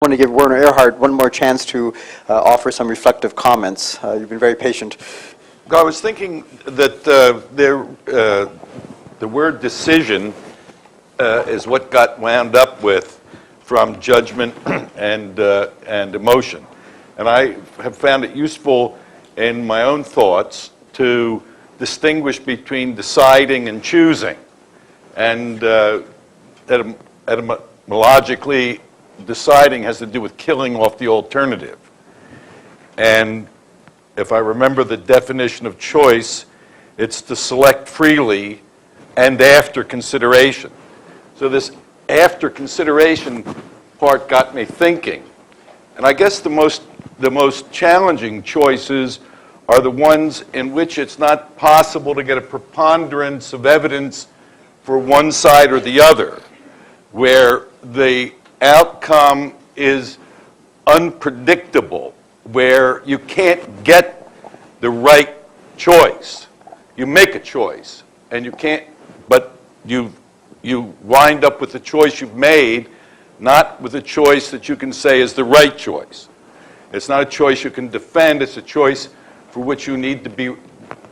going to give Werner Erhard one more chance to offer some reflective comments. You've been very patient. I was thinking that the word decision is what got wound up with from judgment and emotion. And I have found it useful in my own thoughts to distinguish between deciding and choosing. And etymologically, deciding has to do with killing off the alternative. And if I remember the definition of choice, it's to select freely and after consideration. So this after consideration part got me thinking. And I guess the most challenging choices are the ones in which it's not possible to get a preponderance of evidence for one side or the other, where the outcome is unpredictable, where you can't get the right choice. You make a choice, and you can't, but you wind up with the choice you've made, not with a choice that you can say is the right choice. It's not a choice you can defend, it's a choice for which you need to be,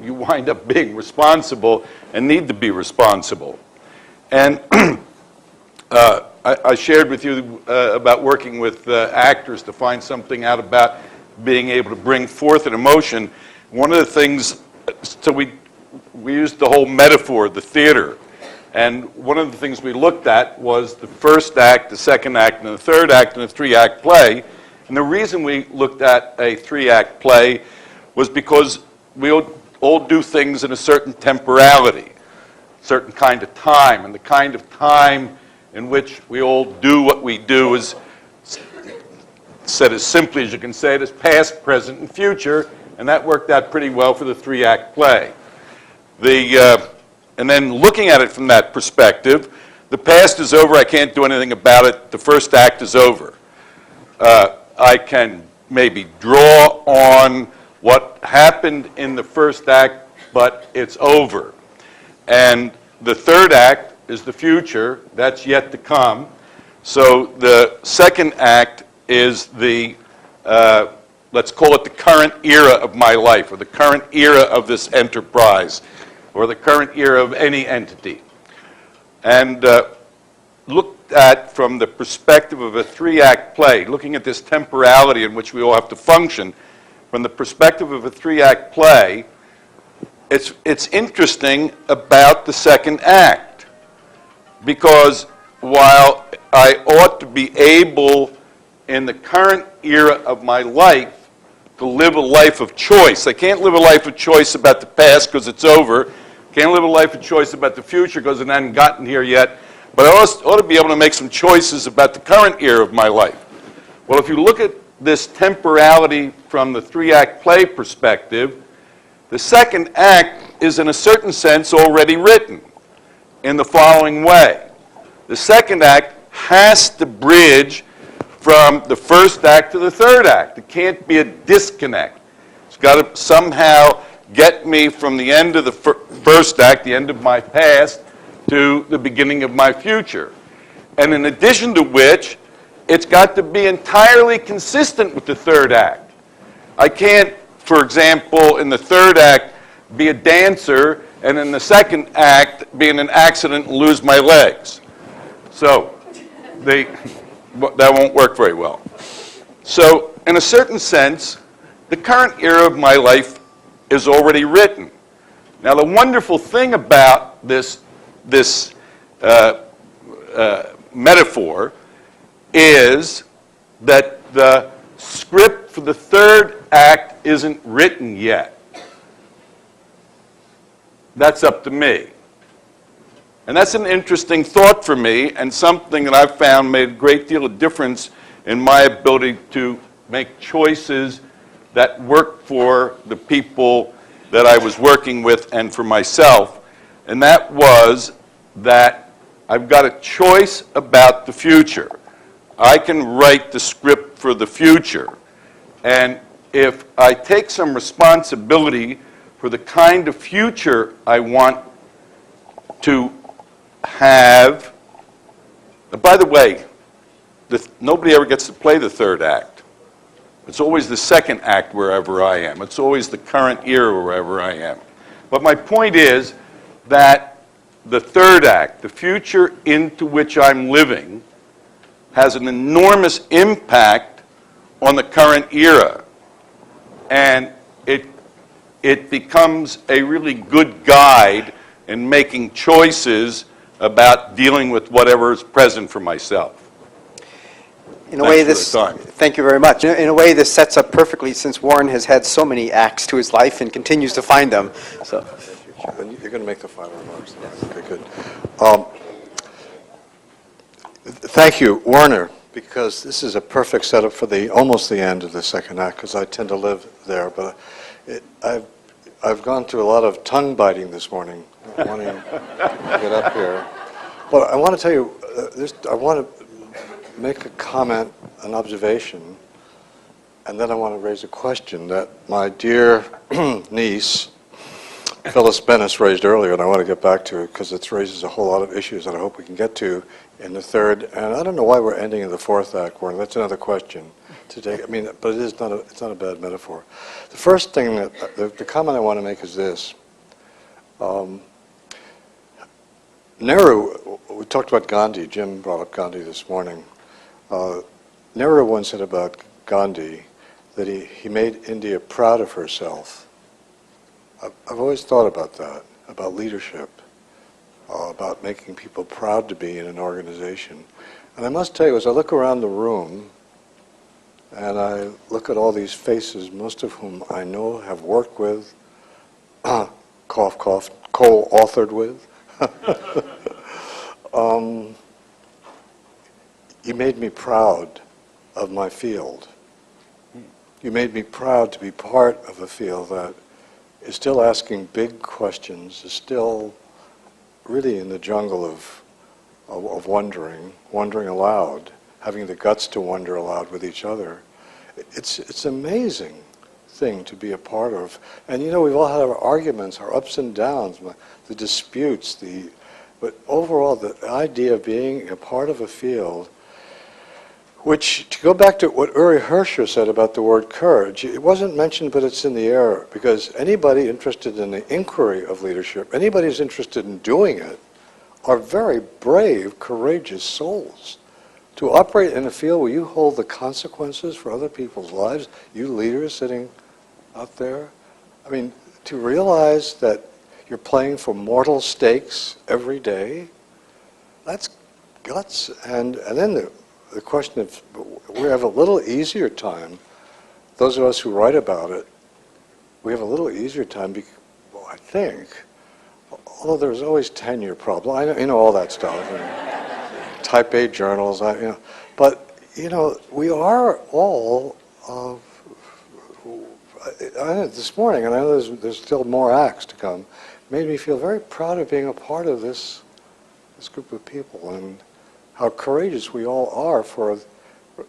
you wind up being responsible and need to be responsible. And I shared with you about working with actors to find something out about being able to bring forth an emotion. One of the things, so we used the whole metaphor, the theater. And one of the things we looked at was the first act, the second act, and the third act in a three-act play. And the reason we looked at a three-act play was because we all do things in a certain temporality, certain kind of time. And the kind of time in which we all do what we do is, said as simply as you can say it, is past, present, and future. And that worked out pretty well for the three-act play. And then looking at it from that perspective, the past is over, I can't do anything about it, the first act is over. I can maybe draw on what happened in the first act, but it's over. And the third act is the future, that's yet to come. So the second act is the, let's call it the current era of my life, or the current era of this enterprise, or the current era of any entity. And looked at from the perspective of a three-act play, looking at this temporality in which we all have to function, from the perspective of a three-act play, it's interesting about the second act. Because while I ought to be able, in the current era of my life, to live a life of choice. I can't live a life of choice about the past because it's over. Can't live a life of choice about the future because it hasn't gotten here yet. But I ought to be able to make some choices about the current era of my life. Well, if you look at this temporality from the three-act play perspective, the second act is in a certain sense already written in the following way. The second act has to bridge from the first act to the third act. It can't be a disconnect. It's got to somehow get me from the end of the first act, the end of my past, to the beginning of my future. And in addition to which, it's got to be entirely consistent with the third act. I can't, for example, in the third act, be a dancer, and in the second act, be in an accident and lose my legs. So, that won't work very well. So, in a certain sense, the current era of my life is already written. Now, the wonderful thing about this metaphor is that the script for the third act isn't written yet. That's up to me. And that's an interesting thought for me, and something that I've found made a great deal of difference in my ability to make choices that work for the people that I was working with and for myself. And that was that I've got a choice about the future. I can write the script for the future. And if I take some responsibility for the kind of future I want to have, by the way, nobody ever gets to play the third act. It's always the second act wherever I am. It's always the current era wherever I am. But my point is that the third act, the future into which I'm living, has an enormous impact on the current era. And it becomes a really good guide in making choices about dealing with whatever is present for myself. In a way, Thanks for the time. thank you very much. In a way, this sets up perfectly, since Warren has had so many acts to his life and continues to find them. So, You're going to make the final remarks. Okay, good. Thank you, Werner, because this is a perfect setup for almost the end of the second act, because I tend to live there. But I've gone through a lot of tongue biting this morning, wanting to get up here. But I want to tell you, I want to make a comment, an observation, and then I want to raise a question that my dear niece, Phyllis Bennis, raised earlier, and I want to get back to it because it raises a whole lot of issues that I hope we can get to in the third. And I don't know why we're ending in the fourth act, Warren. That's another question to take. I mean, but it's not a bad metaphor. The first thing, the comment I want to make is this. Nehru, we talked about Gandhi. Jim brought up Gandhi this morning. Nehru once said about Gandhi that he made India proud of herself. I've always thought about that, about leadership, about making people proud to be in an organization. And I must tell you, as I look around the room, and I look at all these faces, most of whom I know have worked with, cough, cough, co-authored with, you made me proud of my field. You made me proud to be part of a field that is still asking big questions, is still really in the jungle of wondering aloud, having the guts to wonder aloud with each other. It's an amazing thing to be a part of. And you know, we've all had our arguments, our ups and downs, the disputes, but overall the idea of being a part of a field, which, to go back to what Uri Herscher said about the word courage, it wasn't mentioned, but it's in the air, because anybody interested in the inquiry of leadership, anybody who's interested in doing it, are very brave, courageous souls. To operate in a field where you hold the consequences for other people's lives, you leaders sitting out there, I mean, to realize that you're playing for mortal stakes every day, that's guts. And then the question of, we have a little easier time, those of us who write about it, we have a little easier time, I think, although there's always tenure problems, I know, you know, all that stuff, and type A journals, but, you know, we are all, this morning, and I know there's still more acts to come, made me feel very proud of being a part of this group of people, and how courageous we all are for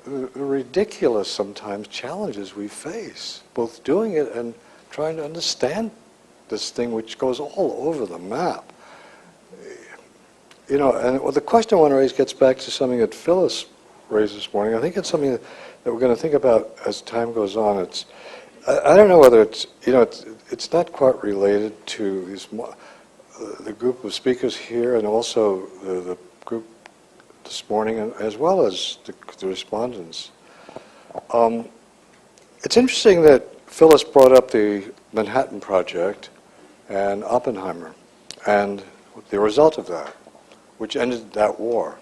the ridiculous, sometimes, challenges we face, both doing it and trying to understand this thing which goes all over the map. You know, and the question I want to raise gets back to something that Phyllis raised this morning. I think it's something that we're going to think about as time goes on. I don't know whether it's, you know, it's not quite related to the group of speakers here and also the group this morning, as well as the respondents. It's interesting that Phyllis brought up the Manhattan Project and Oppenheimer and the result of that, which ended that war.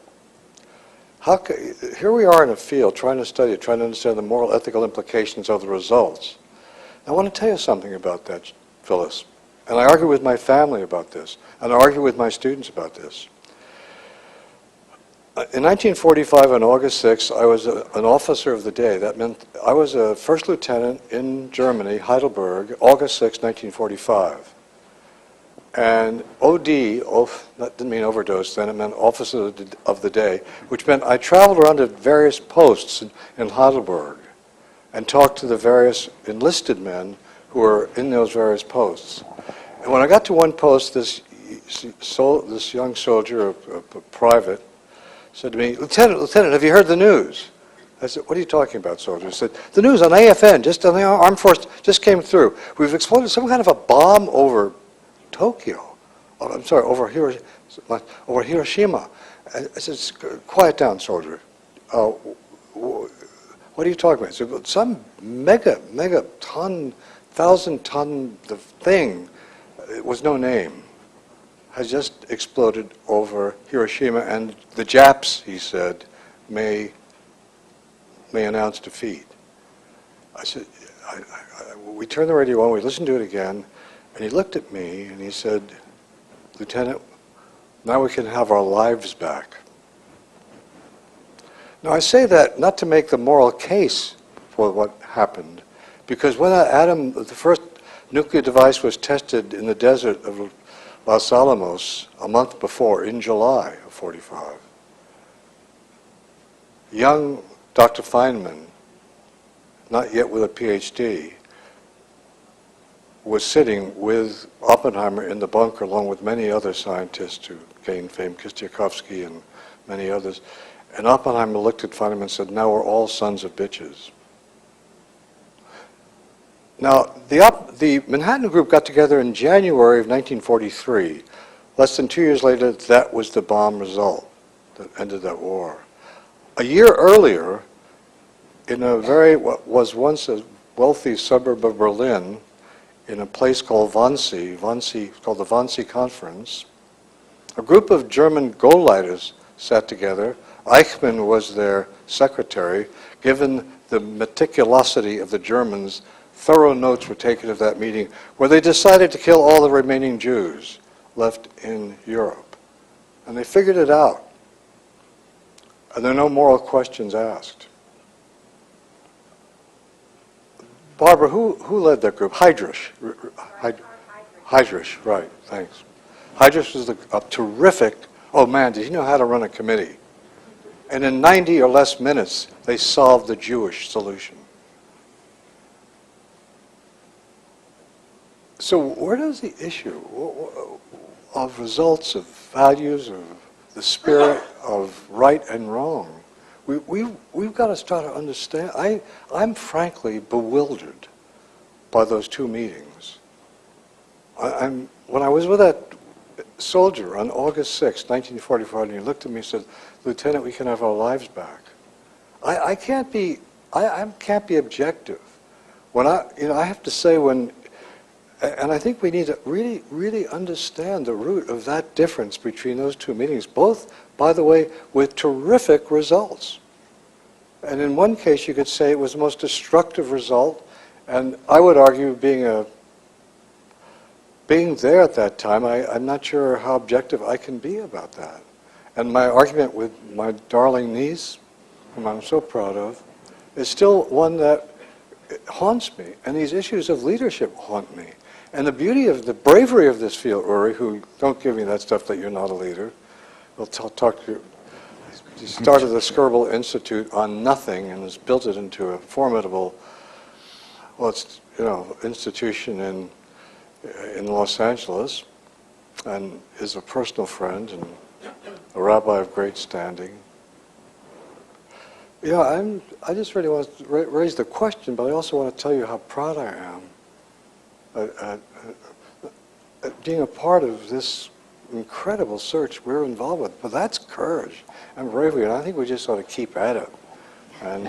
Here we are in a field trying to study it, trying to understand the moral, ethical implications of the results. I want to tell you something about that, Phyllis. And I argue with my family about this, and I argue with my students about this. In 1945, on August 6th, I was an officer of the day. That meant I was a first lieutenant in Germany, Heidelberg, August 6, 1945. And OD, that didn't mean overdose then, it meant officer of the day, which meant I traveled around to various posts in Heidelberg and talked to the various enlisted men who were in those various posts. And when I got to one post, this young soldier, a private, said to me, Lieutenant, have you heard the news? I said, what are you talking about, soldier? He said, the news on AFN, just on the Armed Force, just came through. We've exploded some kind of a bomb over Tokyo. Oh, I'm sorry, over Hiroshima. I said, quiet down, soldier. What are you talking about? He said, some megaton, 1,000-ton thing, it was no name, has just exploded over Hiroshima, and the Japs, he said, may announce defeat. I said, we turned the radio on, we listened to it again, and he looked at me and he said, Lieutenant, now we can have our lives back. Now I say that not to make the moral case for what happened, because when the first nuclear device was tested in the desert of Los Alamos a month before, in July of '45, young Dr. Feynman, not yet with a PhD, was sitting with Oppenheimer in the bunker along with many other scientists who gained fame, Kistiakovsky and many others. And Oppenheimer looked at Feynman and said, now we're all sons of bitches. Now, the Manhattan Group got together in January of 1943. Less than 2 years later, that was the bomb result that ended that war. A year earlier, in what was once a wealthy suburb of Berlin, in a place called Wannsee, called the Wannsee Conference, a group of German Gauleiters sat together. Eichmann was their secretary. Given the meticulosity of the Germans, thorough notes were taken of that meeting, where they decided to kill all the remaining Jews left in Europe. And they figured it out. And there are no moral questions asked. Barbara, who led that group? Heydrich. Heydrich, right, thanks. Heydrich was a terrific, oh man, did he know how to run a committee? And in 90 or less minutes, they solved the Jewish solution. So where does the issue of results, of values, of the spirit of right and wrong, we've got to start to understand. I'm frankly bewildered by those two meetings. When I was with that soldier on August 6, 1944, and he looked at me and said, Lieutenant, we can have our lives back. I can't be objective. When I have to say and I think we need to really, really understand the root of that difference between those two meetings, both, by the way, with terrific results. And in one case, you could say it was the most destructive result, and I would argue being there at that time, I'm not sure how objective I can be about that. And my argument with my darling niece, whom I'm so proud of, is still one that haunts me. And these issues of leadership haunt me. And the beauty of the bravery of this field, Uri, who, don't give me that stuff that you're not a leader. We'll talk to you. He started the Skirball Institute on nothing and has built it into a formidable, institution in Los Angeles, and is a personal friend and a rabbi of great standing. I just really want to raise the question, but I also want to tell you how proud I am at being a part of this incredible search we're involved with. But that's courage and bravery, and I think we just ought to keep at it. And